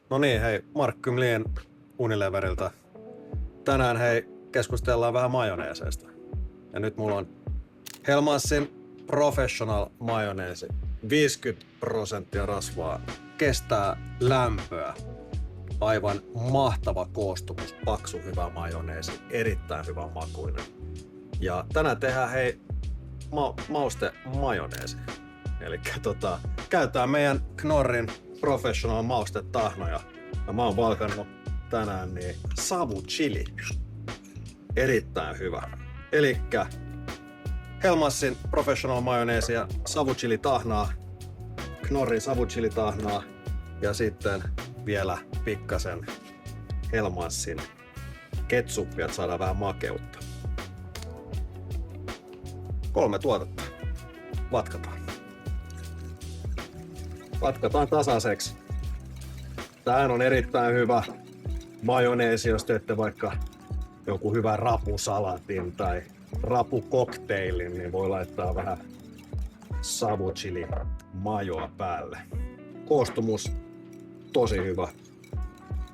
No niin, hei, Mark Kymlien Unileveriltä. Tänään hei, keskustellaan vähän majoneeseista. Ja nyt mulla on Hellmannsin Professional majoneesi. 50% rasvaa. Kestää lämpöä. Aivan mahtava koostumus. Paksu hyvä majoneesi. Erittäin hyvä makuinen. Ja tänään tehdään hei mauste majoneesi. Eli käytetään meidän Knorrin Professional maustetahnoja. Ja mä oon valkannut tänään niin savuchili. Erittäin hyvä. Elikkä Hellmannsin Professional majoneesi ja savuchili tahnaa. Knorrin savuchili tahnaa. Ja sitten vielä pikkasen Hellmannsin ketsuppia, että saadaan vähän makeutta. 3 tuotetta. Vatkataan. Vatkataan tasaiseksi. Tämähän on erittäin hyvä majoneesi, jos teette vaikka jonkun hyvän rapusalatin tai rapukokteilin, niin voi laittaa vähän savuchili majoa päälle. Koostumus tosi hyvä.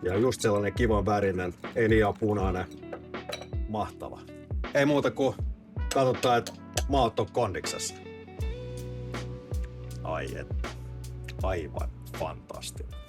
Ja just sellainen kivan värinen, ei liian punainen. Mahtava. Ei muuta kuin katsotaan, että maut on kondiksessa. Ai että. Aivan fantastinen.